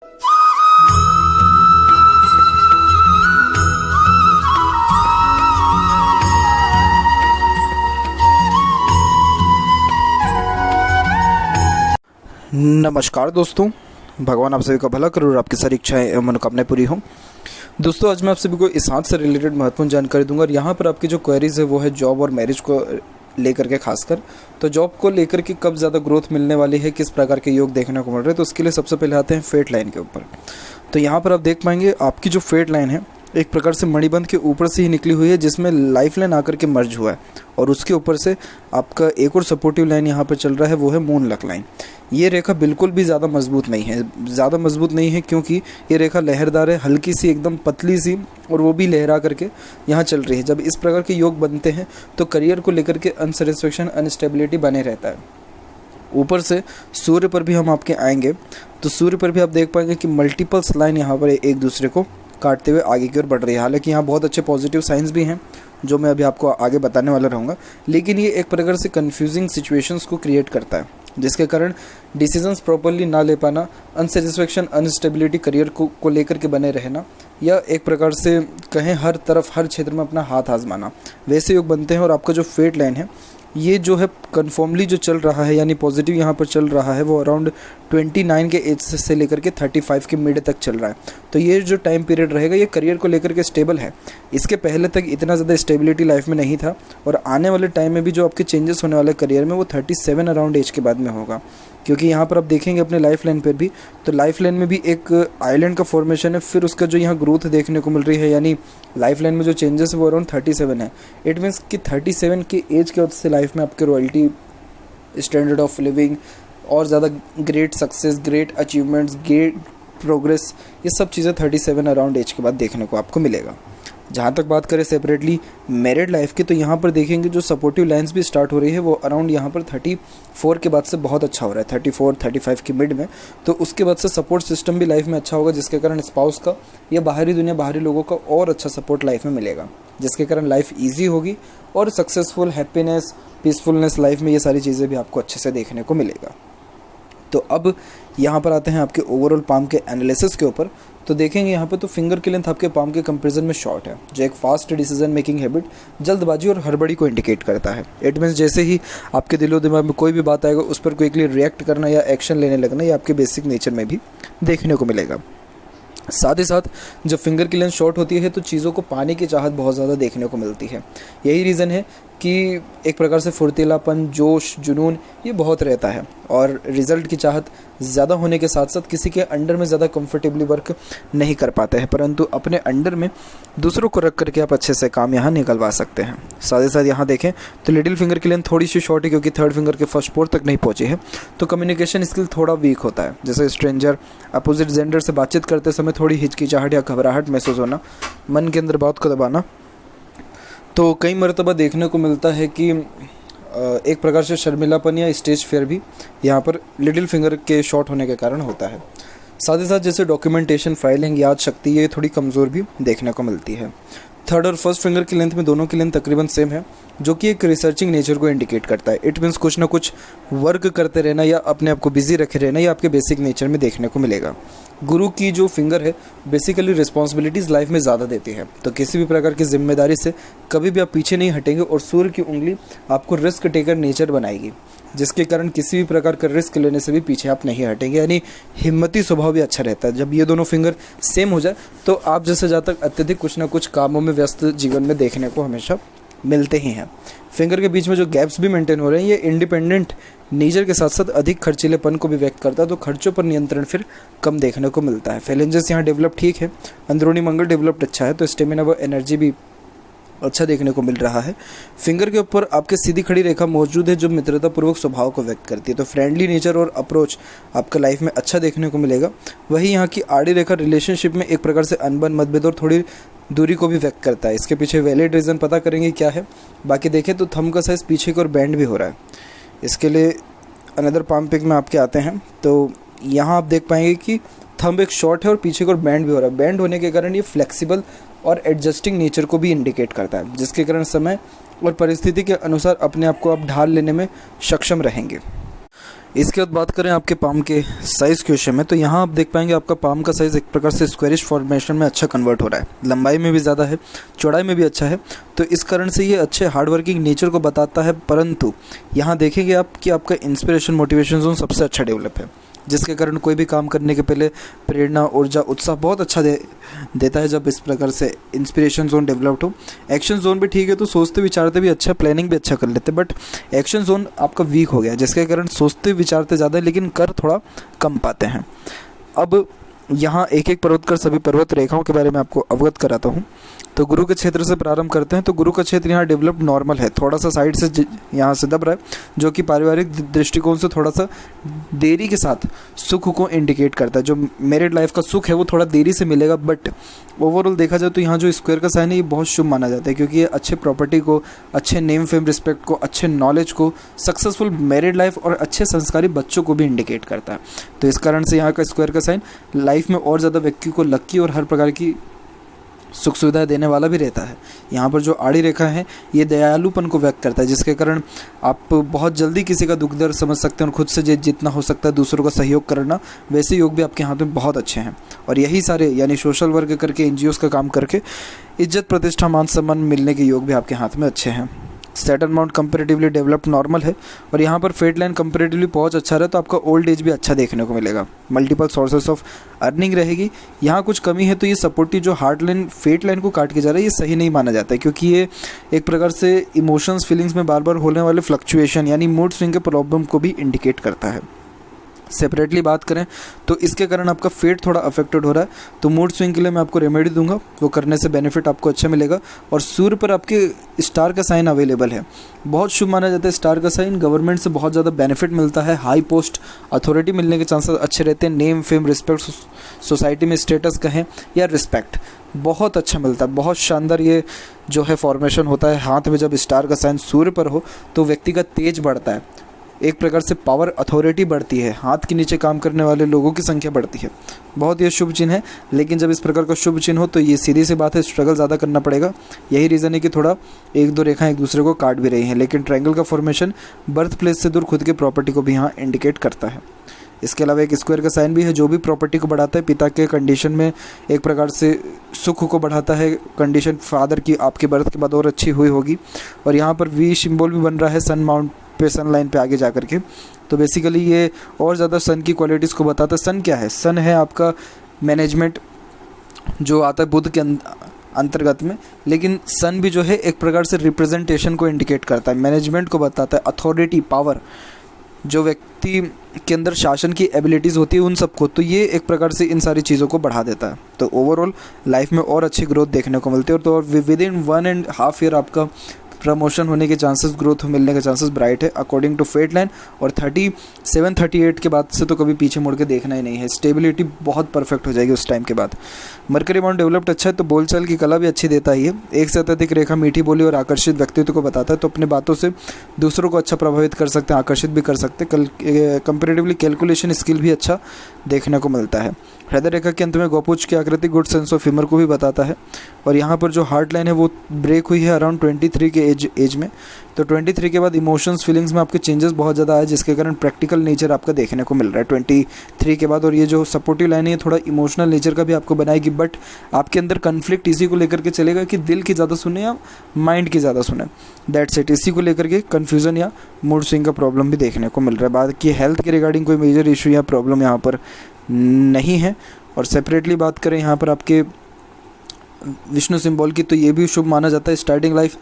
नमस्कार दोस्तों, भगवान आप सभी का भला करे और आपकी सारी इच्छाएं एवं मनोकामनाएं पूरी हों। दोस्तों, आज मैं आप सभी को इस हाथ से रिलेटेड महत्वपूर्ण जानकारी दूंगा और यहाँ पर आपकी जो क्वेरीज है वो है जॉब और मैरिज को लेकर के खासकर। तो जॉब को लेकर के कब ज़्यादा ग्रोथ मिलने वाली है, किस प्रकार के योग देखने को मिल रहे हैं, तो उसके लिए सबसे पहले आते हैं फेट लाइन के ऊपर। तो यहाँ पर आप देख पाएंगे आपकी जो फेट लाइन है एक प्रकार से मणिबंध के ऊपर से ही निकली हुई है, जिसमें लाइफ लाइन आकर के मर्ज हुआ है और उसके ऊपर से आपका एक और सपोर्टिव लाइन यहाँ पर चल रहा है, वो है मून लक लाइन। ये रेखा बिल्कुल भी ज़्यादा मजबूत नहीं है, क्योंकि ये रेखा लहरदार है, हल्की सी एकदम पतली सी, और वो भी लहरा करके यहाँ चल रही है। जब इस प्रकार के योग बनते हैं तो करियर को लेकर के अनसेटिस्फेक्शन, अनस्टेबिलिटी बने रहता है। ऊपर से सूर्य पर भी हम आपके आएंगे तो सूर्य पर भी आप देख पाएंगे कि मल्टीपल्स लाइन यहाँ पर एक दूसरे को काटते हुए आगे की ओर बढ़ रही है। हालांकि यहाँ बहुत अच्छे पॉजिटिव साइंस भी हैं जो मैं अभी आपको आगे बताने वाला रहूँगा, लेकिन ये एक प्रकार से कंफ्यूजिंग सिचुएशंस को क्रिएट करता है, जिसके कारण डिसीजंस प्रॉपर्ली ना ले पाना, अनसेटिस्फेक्शन, अनस्टेबिलिटी करियर को लेकर के बने रहना, या एक प्रकार से कहें हर तरफ हर क्षेत्र में अपना हाथ आजमाना, वैसे योग बनते हैं। और आपका जो फेट लाइन है ये जो है कन्फर्मली जो चल रहा है, यानी पॉजिटिव यहाँ पर चल रहा है, वो अराउंड 29 के एज से लेकर के 35 के मिड तक चल रहा है। तो ये जो टाइम पीरियड रहेगा ये करियर को लेकर के स्टेबल है। इसके पहले तक इतना ज़्यादा स्टेबिलिटी लाइफ में नहीं था, और आने वाले टाइम में भी जो आपके चेंजेस होने वाले करियर में वो 37 अराउंड एज के बाद में होगा। क्योंकि यहाँ पर आप देखेंगे अपने लाइफ लाइन पर भी, तो लाइफ लाइन में भी एक आइलैंड का फॉर्मेशन है, फिर उसका जो यहाँ ग्रोथ देखने को मिल रही है, यानी लाइफ लाइन में जो चेंजेस है वो अराउंड 37 है। इट मीन्स कि 37 की एज के वक्त से लाइफ में आपके रॉयल्टी, स्टैंडर्ड ऑफ लिविंग और ज़्यादा great success, great achievements, great progress, ये सब चीज़ें 37 अराउंड एज के बाद देखने को आपको मिलेगा। जहाँ तक बात करें सेपरेटली मैरिड लाइफ की, तो यहाँ पर देखेंगे जो सपोर्टिव लाइंस भी स्टार्ट हो रही है वो अराउंड यहाँ पर 34 के बाद से बहुत अच्छा हो रहा है, 34-35 की मिड में। तो उसके बाद से सपोर्ट सिस्टम भी लाइफ में अच्छा होगा, जिसके कारण स्पाउस का या बाहरी दुनिया, बाहरी लोगों का और अच्छा सपोर्ट लाइफ में मिलेगा, जिसके कारण लाइफ ईजी होगी और सक्सेसफुल, हैप्पीनेस, पीसफुलनेस लाइफ में ये सारी चीज़ें भी आपको अच्छे से देखने को मिलेगा। तो अब यहाँ पर आते हैं आपके ओवरऑल पाम के एनालिसिस के ऊपर। तो देखेंगे यहाँ पर तो फिंगर की लेंथ आपके पाम के कंपैरिजन में शॉर्ट है, जो एक फास्ट डिसीजन मेकिंग हैबिट, जल्दबाजी और हड़बड़ी को इंडिकेट करता है। इट मीन्स जैसे ही आपके दिलो दिमाग में कोई भी बात आएगा उस पर क्विकली रिएक्ट करना या एक्शन लेने लगना, ये आपके बेसिक नेचर में भी देखने को मिलेगा। साथ ही साथ जब फिंगर की लेंथ शॉर्ट होती है तो चीज़ों को पाने की चाहत बहुत ज़्यादा देखने को मिलती है। यही रीज़न है कि एक प्रकार से फुर्तीलापन, जोश, जुनून ये बहुत रहता है, और रिज़ल्ट की चाहत ज़्यादा होने के साथ साथ किसी के अंडर में ज़्यादा कंफर्टेबली वर्क नहीं कर पाते हैं, परंतु अपने अंडर में दूसरों को रख करके आप अच्छे से काम यहाँ निकलवा सकते हैं। साथ ही साथ यहाँ देखें तो लिटिल फिंगर की लेंथ थोड़ी सी शॉर्ट है, क्योंकि थर्ड फिंगर के फर्स्ट पोर तक नहीं पहुँची है, तो कम्युनिकेशन स्किल थोड़ा वीक होता है। जैसे स्ट्रेंजर, अपोजिट जेंडर से बातचीत करते समय थोड़ी हिचकिचाहट या घबराहट महसूस होना, मन के अंदर बात को दबाना, तो कई मरतबा देखने को मिलता है कि एक प्रकार से शर्मिलापन या स्टेज फेयर भी यहाँ पर लिटिल फिंगर के शॉर्ट होने के कारण होता है। साथ ही साथ जैसे डॉक्यूमेंटेशन, फाइलिंग, याद शक्ति ये थोड़ी कमज़ोर भी देखने को मिलती है। थर्ड और फर्स्ट फिंगर की लेंथ में दोनों की लेंथ तकरीबन सेम है, जो कि एक रिसर्चिंग नेचर को इंडिकेट करता है। इट मीन्स कुछ ना कुछ वर्क करते रहना या अपने आप को बिजी रखे रहना, ये आपके बेसिक नेचर में देखने को मिलेगा। गुरु की जो फिंगर है बेसिकली रिस्पॉन्सिबिलिटीज़ लाइफ में ज़्यादा देती है, तो किसी भी प्रकार की जिम्मेदारी से कभी भी आप पीछे नहीं हटेंगे, और सूर्य की उंगली आपको रिस्क टेकर नेचर बनाएगी, जिसके कारण किसी भी प्रकार का रिस्क लेने से भी पीछे आप नहीं हटेंगे, यानी हिम्मती स्वभाव भी अच्छा रहता है। जब ये दोनों फिंगर सेम हो जाए तो आप जैसे जातक अत्यधिक कुछ ना कुछ कामों में व्यस्त जीवन में देखने को हमेशा मिलते ही हैं। फिंगर के बीच में जो गैप्स भी मेंटेन हो रहे हैं, ये इंडिपेंडेंट नेचर के साथ साथ अधिक खर्चीलेपन को भी व्यक्त करता है, तो खर्चों पर नियंत्रण फिर कम देखने को मिलता है। फेलेंजेस यहाँ डेवलप ठीक है, अंदरूनी मंगल डेवलप्ड अच्छा है, तो स्टेमिना व एनर्जी भी अच्छा देखने को मिल रहा है। फिंगर के ऊपर आपके सीधी खड़ी रेखा मौजूद है, जो मित्रतापूर्वक स्वभाव को व्यक्त करती है, तो फ्रेंडली नेचर और अप्रोच आपका लाइफ में अच्छा देखने को मिलेगा। वही यहाँ की आड़ी रेखा रिलेशनशिप में एक प्रकार से अनबन, मतभेद और थोड़ी दूरी को भी व्यक्त करता है। इसके पीछे वैलिड रीज़न पता करेंगे क्या है। बाकी देखें तो थंब का साइज़ पीछे की ओर बैंड भी हो रहा है। इसके लिए अनदर पाम पिक में आपके आते हैं, तो यहाँ आप देख पाएंगे कि थंब एक शॉर्ट है और पीछे की ओर बैंड भी हो रहा है। बैंड होने के कारण ये फ्लेक्सिबल और एडजस्टिंग नेचर को भी इंडिकेट करता है, जिसके कारण समय और परिस्थिति के अनुसार अपने आप को आप ढाल लेने में सक्षम रहेंगे। इसके बाद बात करें आपके पाम के साइज़ के विषय में, तो यहाँ आप देख पाएंगे आपका पाम का साइज़ एक प्रकार से स्क्वायरिश फॉर्मेशन में अच्छा कन्वर्ट हो रहा है, लंबाई में भी ज़्यादा है, चौड़ाई में भी अच्छा है। तो इस कारण से ये अच्छे हार्डवर्किंग नेचर को बताता है। परंतु यहाँ देखेंगे आप कि आपका इंस्पिरेशन मोटिवेशन जोन सबसे अच्छा डेवलप है, जिसके कारण कोई भी काम करने के पहले प्रेरणा, ऊर्जा, उत्साह बहुत अच्छा देता है जब इस प्रकार से इंस्पिरेशन जोन डेवलप्ड हो। एक्शन जोन भी ठीक है, तो सोचते विचारते भी अच्छा, प्लानिंग भी अच्छा कर लेते, बट एक्शन जोन आपका वीक हो गया, जिसके कारण सोचते विचारते ज़्यादा लेकिन कर थोड़ा कम पाते हैं। अब यहाँ एक एक पर्वत कर सभी पर्वत रेखाओं के बारे में आपको अवगत कराता हूँ। तो गुरु के क्षेत्र से प्रारंभ करते हैं। तो गुरु का क्षेत्र यहाँ डेवलप्ड नॉर्मल है, थोड़ा सा साइड से यहाँ से दब रहा है, जो कि पारिवारिक दृष्टिकोण से थोड़ा सा देरी के साथ सुख को इंडिकेट करता है। जो मैरिड लाइफ का सुख है वो थोड़ा देरी से मिलेगा, बट ओवरऑल देखा जाए तो यहाँ जो स्क्वायर का साइन है ये बहुत शुभ माना जाता है, क्योंकि ये अच्छे प्रॉपर्टी को, अच्छे नेम फेम रिस्पेक्ट को, अच्छे नॉलेज को, सक्सेसफुल मैरिड लाइफ और अच्छे संस्कारी बच्चों को भी इंडिकेट करता है। तो इस कारण से यहाँ का स्क्वायर का साइन लाइफ में और ज़्यादा व्यक्ति को लकी और हर प्रकार की सुख सुविधाएं देने वाला भी रहता है। यहाँ पर जो आड़ी रेखा है ये दयालुपन को व्यक्त करता है, जिसके कारण आप बहुत जल्दी किसी का दुख दर्द समझ सकते हैं और खुद से जितना हो सकता है दूसरों का सहयोग करना, वैसे योग भी आपके हाथ में बहुत अच्छे हैं। और यही सारे यानी सोशल वर्क करके, NGOs का काम करके इज्जत, प्रतिष्ठा, मान सम्मान मिलने के योग भी आपके हाथ में अच्छे हैं। Saturn mount comparatively developed normal है, और यहाँ पर फेट लाइन कंपैरेटिवली बहुत अच्छा रहा, तो आपका ओल्ड एज भी अच्छा देखने को मिलेगा। मल्टीपल सोर्सेस ऑफ अर्निंग रहेगी। यहाँ कुछ कमी है तो ये सपोर्टिव जो हार्ट लाइन फेट लाइन को काट के जा रहा है ये सही नहीं माना जाता है, क्योंकि ये एक प्रकार से इमोशंस, फीलिंग्स में बार बार होने वाले फ्लक्चुएशन यानी मूड स्विंग के प्रॉब्लम को भी इंडिकेट करता है। सेपरेटली बात करें तो इसके कारण आपका फेट थोड़ा अफेक्टेड हो रहा है, तो मूड स्विंग के लिए मैं आपको रेमेडी दूंगा, वो करने से बेनिफिट आपको अच्छा मिलेगा। और सूर्य पर आपके स्टार का साइन अवेलेबल है, बहुत शुभ माना जाता है स्टार का साइन। गवर्नमेंट से बहुत ज़्यादा बेनिफिट मिलता है, हाई पोस्ट अथॉरिटी मिलने के चांसेस अच्छे रहते हैं, नेम फेम रिस्पेक्ट, सोसाइटी में स्टेटस कहें या रिस्पेक्ट बहुत अच्छा मिलता है। बहुत शानदार ये जो है फॉर्मेशन होता है। हाथ में जब स्टार का साइन सूर्य पर हो तो व्यक्ति का तेज बढ़ता है, एक प्रकार से पावर, अथॉरिटी बढ़ती है, हाथ के नीचे काम करने वाले लोगों की संख्या बढ़ती है। बहुत ये शुभ चिन्ह है, लेकिन जब इस प्रकार का शुभ चिन्ह हो तो ये सीधी सी बात है, स्ट्रगल ज़्यादा करना पड़ेगा। यही रीज़न है कि थोड़ा एक दो रेखाएं एक दूसरे को काट भी रही हैं, लेकिन ट्रायंगल का फॉर्मेशन बर्थ प्लेस से दूर खुद की प्रॉपर्टी को भी यहाँ इंडिकेट करता है। इसके अलावा एक स्क्वायर का साइन भी है जो भी प्रॉपर्टी को बढ़ाता है, पिता के कंडीशन में एक प्रकार से सुख को बढ़ाता है। कंडीशन फादर की आपके बर्थ के बाद और अच्छी हुई होगी। और यहाँ पर वी सिंबल भी बन रहा है सन माउंट पे, सन लाइन पे आगे जा करके, तो बेसिकली ये और ज़्यादा सन की क्वालिटीज़ को बताता है। सन क्या है? सन है आपका मैनेजमेंट जो आता है बुध के अंतर्गत में, लेकिन सन भी जो है एक प्रकार से रिप्रेजेंटेशन को इंडिकेट करता है, मैनेजमेंट को बताता है, अथॉरिटी, पावर, जो व्यक्ति के अंदर शासन की एबिलिटीज़ होती है उन सबको, तो ये एक प्रकार से इन सारी चीज़ों को बढ़ा देता है। तो ओवरऑल लाइफ में और अच्छी ग्रोथ देखने को मिलती है। और तो विद इन 1.5 ईयर आपका प्रमोशन होने के चांसेस, ग्रोथ मिलने के चांसेस ब्राइट है अकॉर्डिंग टू फेट लाइन। और 37-38 के बाद से तो कभी पीछे मुड़ के देखना ही नहीं है, स्टेबिलिटी बहुत परफेक्ट हो जाएगी उस टाइम के बाद। मरकरी माउंट डेवलप्ड अच्छा है, तो बोलचाल की कला भी अच्छी देता ही है। एक से अत्यधिक रेखा मीठी बोली और आकर्षित व्यक्तित्व को बताता है, तो अपने बातों से दूसरों को अच्छा प्रभावित कर सकते हैं, आकर्षित भी कर सकते हैं। कंपेरेटिवली कैलकुलेशन स्किल भी अच्छा देखने को मिलता है। हृदय रेखा के अंत में गौपुच की आकृति गुड सेंस ऑफ ह्यूमर को भी बताता है। और यहाँ पर जो हार्ट लाइन है वो ब्रेक हुई है अराउंड 23 के एज में, तो 23 के बाद इमोशंस, फीलिंग्स में आपके चेंजेस बहुत ज़्यादा आए, जिसके कारण प्रैक्टिकल नेचर आपका देखने को मिल रहा है 23 के बाद। और ये जो सपोर्टिव लाइन है ये थोड़ा इमोशनल नेचर का भी आपको बनाएगी, बट आपके अंदर कन्फ्लिक्ट इसी को लेकर के चलेगा कि दिल की ज़्यादा सुने या माइंड की ज़्यादा सुने, दैट्स इट। इसी को लेकर के कन्फ्यूज़न या मूड स्विंग का प्रॉब्लम भी देखने को मिल रहा है। बाकी हेल्थ के रिगार्डिंग कोई मेजर इशू या प्रॉब्लम यहाँ पर नहीं है। और सेपरेटली बात करें यहाँ पर आपके विष्णु सिंबल की, तो ये भी शुभ माना जाता है। स्टार्टिंग लाइफ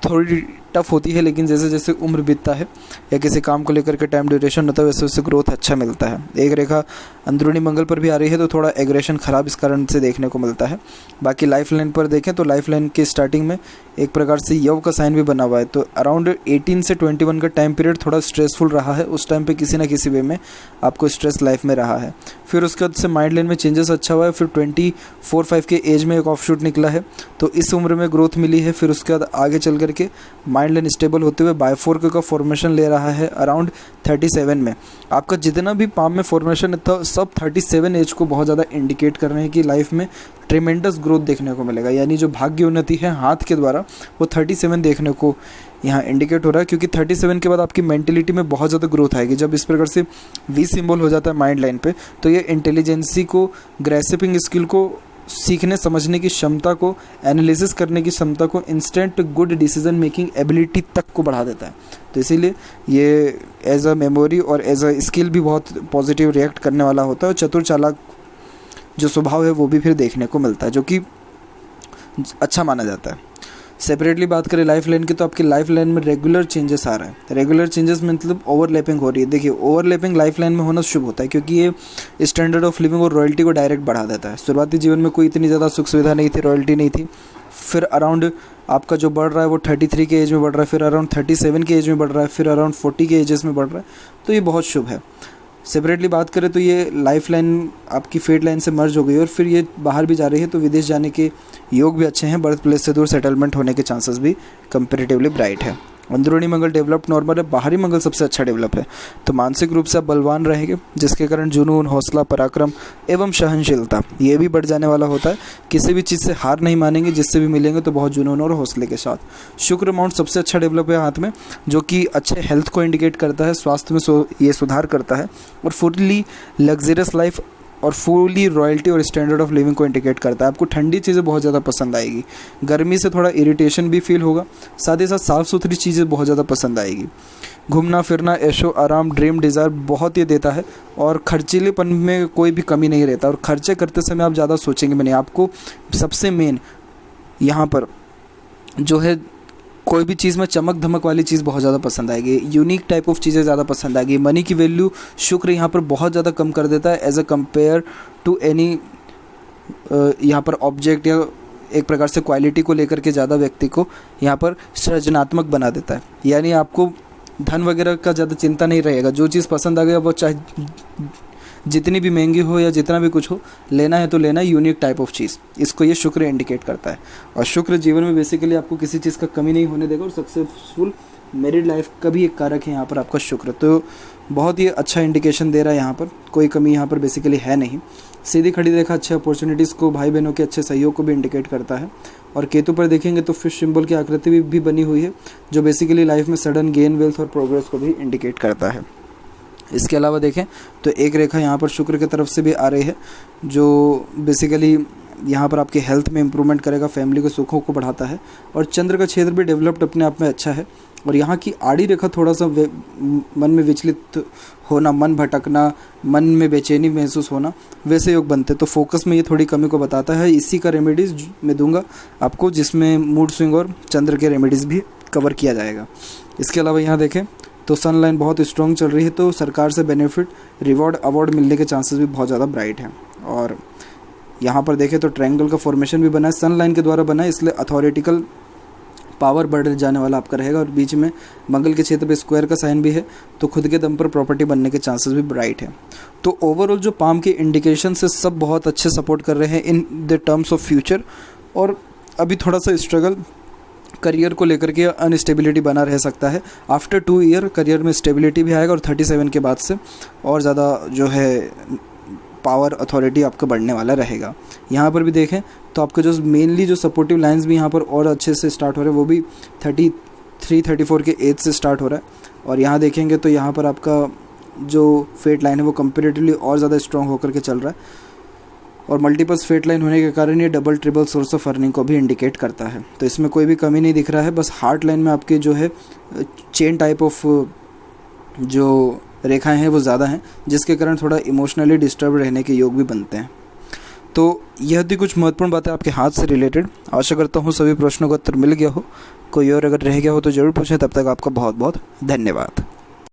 थोड़ी टफ होती है, लेकिन जैसे जैसे उम्र बीतता है या किसी काम को लेकर के टाइम ड्यूरेशन होता है वैसे वैसे ग्रोथ अच्छा मिलता है। एक रेखा अंदरूनी मंगल पर भी आ रही है, तो थोड़ा एग्रेशन खराब इस कारण से देखने को मिलता है। बाकी लाइफ लाइन पर देखें तो लाइफ लाइन के स्टार्टिंग में एक प्रकार से यव का साइन भी बना हुआ है, तो अराउंड 18 से 21 का टाइम पीरियड थोड़ा स्ट्रेसफुल रहा है। उस टाइम पे किसी ना किसी वे में आपको स्ट्रेस लाइफ में रहा है। फिर उसके बाद से माइंड लाइन में चेंजेस अच्छा हुआ है। फिर 24-25 के एज में एक ऑफ शूट निकला है, तो इस उम्र में ग्रोथ मिली है। फिर उसके बाद आगे चल करके माइंड लाइन स्टेबल होते हुए बाइफोर्क का फॉर्मेशन ले रहा है अराउंड 37 में। आपका जितना भी पाम में फॉर्मेशन है तो सब 37 एज को बहुत ज़्यादा इंडिकेट कर रहे हैं कि लाइफ में ट्रिमेंडस ग्रोथ देखने को मिलेगा, यानी जो भाग्य उन्नति है हाथ के द्वारा वो 37 देखने को यहाँ इंडिकेट हो रहा है, क्योंकि 37 के बाद आपकी मेंटेलिटी में बहुत ज़्यादा ग्रोथ आएगी। जब इस प्रकार से वी सिंबल हो जाता है माइंड लाइन पे, तो ये इंटेलिजेंसी को, ग्रेसिपिंग स्किल को, सीखने समझने की क्षमता को, एनालिसिस करने की क्षमता को, instant good decision making ability तक को बढ़ा देता है। तो इसीलिए ये एज अ मेमोरी और एज अ स्किल भी बहुत पॉजिटिव रिएक्ट करने वाला होता है। और चतुर चालाक जो स्वभाव है वो भी फिर देखने को मिलता है, जो कि अच्छा माना जाता है। सेपरेटली बात करें लाइफ लाइन की, तो आपकी लाइफ लाइन में रेगुलर चेंजेस आ रहे हैं। रेगुलर चेंजेस मतलब ओवरलैपिंग हो रही है। देखिए, ओवरलैपिंग लाइफ लाइन में होना शुभ होता है, क्योंकि ये स्टैंडर्ड ऑफ लिविंग और रॉयल्टी को डायरेक्ट बढ़ा देता है। शुरुआती जीवन में कोई इतनी ज़्यादा सुख सुविधा नहीं थी, रॉयल्टी नहीं थी, फिर अराउंड आपका जो बढ़ रहा है वो 33 के एज में बढ़ रहा है, फिर अराउंड 37 के एज में बढ़ रहा है, फिर अराउंड 40 के एजेस में बढ़ रहा है। तो ये बहुत शुभ है। सेपरेटली बात करें तो ये लाइफ लाइन आपकी फेट लाइन से मर्ज हो गई और फिर ये बाहर भी जा रही है, तो विदेश जाने के योग भी अच्छे हैं। बर्थ प्लेस से दूर सेटलमेंट होने के चांसेस भी कंपैरेटिवली ब्राइट है। अंदरूनी मंगल डेवलप नॉर्मल है, बाहरी मंगल सबसे अच्छा डेवलप है। तो मानसिक रूप से आप बलवान रहेंगे, जिसके कारण जुनून, हौसला, पराक्रम एवं सहनशीलता ये भी बढ़ जाने वाला होता है। किसी भी चीज़ से हार नहीं मानेंगे, जिससे भी मिलेंगे तो बहुत जुनून और हौसले के साथ। शुक्र अमाउंट सबसे अच्छा डेवलप है हाथ में, जो कि अच्छे हेल्थ को इंडिकेट करता है, स्वास्थ्य में ये सुधार करता है और फुली लग्जरियस लाइफ और फुली रॉयल्टी और स्टैंडर्ड ऑफ लिविंग को इंडिकेट करता है। आपको ठंडी चीज़ें बहुत ज़्यादा पसंद आएगी, गर्मी से थोड़ा इरिटेशन भी फील होगा, साथ ही साथ साफ़ सुथरी चीज़ें बहुत ज़्यादा पसंद आएगी। घूमना फिरना, ऐशो आराम, ड्रीम डिज़ायर बहुत ये देता है और खर्चीलेपन में कोई भी कमी नहीं रहता। और खर्चे करते समय आप ज़्यादा सोचेंगे भी नहीं। आपको सबसे मेन यहाँ पर जो है, कोई भी चीज़ में चमक धमक वाली चीज़ बहुत ज़्यादा पसंद आएगी, यूनिक टाइप ऑफ चीज़ें ज़्यादा पसंद आएगी। मनी की वैल्यू शुक्र यहाँ पर बहुत ज़्यादा कम कर देता है as a compare to any यहाँ पर ऑब्जेक्ट या एक प्रकार से क्वालिटी को लेकर के ज़्यादा व्यक्ति को यहाँ पर सृजनात्मक बना देता है। यानी आपको धन वगैरह का ज़्यादा चिंता नहीं रहेगा, जो चीज़ पसंद आ गया वो चाहे जितनी भी महंगी हो या जितना भी कुछ हो, लेना है तो लेना है, यूनिक टाइप ऑफ चीज़, इसको ये शुक्र इंडिकेट करता है। और शुक्र जीवन में बेसिकली आपको किसी चीज़ का कमी नहीं होने देगा और सक्सेसफुल मैरिड लाइफ का भी एक कारक है यहाँ पर आपका शुक्र। तो बहुत ही अच्छा इंडिकेशन दे रहा है, यहाँ पर कोई कमी यहाँ पर बेसिकली है नहीं। सीधी खड़ी रेखा अच्छे अपॉर्चुनिटीज़ को, भाई बहनों के अच्छे सहयोग को भी इंडिकेट करता है। और केतु पर देखेंगे तो फिश सिंबल की आकृति भी बनी हुई है, जो बेसिकली लाइफ में सडन गेन, वेल्थ और प्रोग्रेस को भी इंडिकेट करता है। इसके अलावा देखें तो एक रेखा यहाँ पर शुक्र की तरफ से भी आ रही है, जो बेसिकली यहाँ पर आपके हेल्थ में इम्प्रूवमेंट करेगा, फैमिली के सुखों को बढ़ाता है। और चंद्र का क्षेत्र भी डेवलप्ड अपने आप में अच्छा है। और यहाँ की आड़ी रेखा थोड़ा सा मन में विचलित होना, मन भटकना, मन में बेचैनी महसूस होना, वैसे योग बनते, तो फोकस में ये थोड़ी कमी को बताता है। इसी का रेमेडीज़ मैं दूंगा आपको, जिसमें मूड स्विंग और चंद्र के रेमेडीज़ भी कवर किया जाएगा। इसके अलावा यहाँ देखें तो सन लाइन बहुत स्ट्रॉन्ग चल रही है, तो सरकार से बेनिफिट, रिवॉर्ड, अवार्ड मिलने के चांसेस भी बहुत ज़्यादा ब्राइट हैं। और यहाँ पर देखें तो ट्रायंगल का फॉर्मेशन भी बना है, सन लाइन के द्वारा बना है, इसलिए अथॉरिटिकल पावर बढ़ जाने वाला आपका रहेगा। और बीच में मंगल के क्षेत्र पे स्क्वायर का साइन भी है, तो खुद के दम पर प्रॉपर्टी बनने के चांसेस भी ब्राइट है। तो ओवरऑल जो पाम के इंडिकेशन से सब बहुत अच्छे सपोर्ट कर रहे हैं in the terms of future. और अभी थोड़ा सा स्ट्रगल करियर को लेकर के, अनस्टेबिलिटी बना रह सकता है। आफ्टर 2 ईयर करियर में स्टेबिलिटी भी आएगा और 37 के बाद से और ज़्यादा जो है पावर, अथॉरिटी आपका बढ़ने वाला रहेगा। यहाँ पर भी देखें तो आपके जो मेनली जो सपोर्टिव लाइंस भी यहाँ पर और अच्छे से स्टार्ट हो रहे हैं, वो भी 33-34 के एज से स्टार्ट हो रहा है। और यहाँ देखेंगे तो यहाँ पर आपका जो फेट लाइन है वो कंपेरेटिवली और ज़्यादा स्ट्रॉन्ग होकर के चल रहा है। और मल्टीपल्स फेट लाइन होने के कारण ये double triple source of earning को भी इंडिकेट करता है। तो इसमें कोई भी कमी नहीं दिख रहा है। बस हार्ट लाइन में आपके जो है चेन टाइप ऑफ जो रेखाएं हैं वो ज़्यादा हैं, जिसके कारण थोड़ा इमोशनली डिस्टर्ब रहने के योग भी बनते हैं। तो यह थी कुछ महत्वपूर्ण बातें आपके हाथ से रिलेटेड। आशा करता हूँ सभी प्रश्नों का उत्तर मिल गया हो। कोई और अगर रह गया हो तो ज़रूर पूछें। तब तक आपका बहुत बहुत धन्यवाद।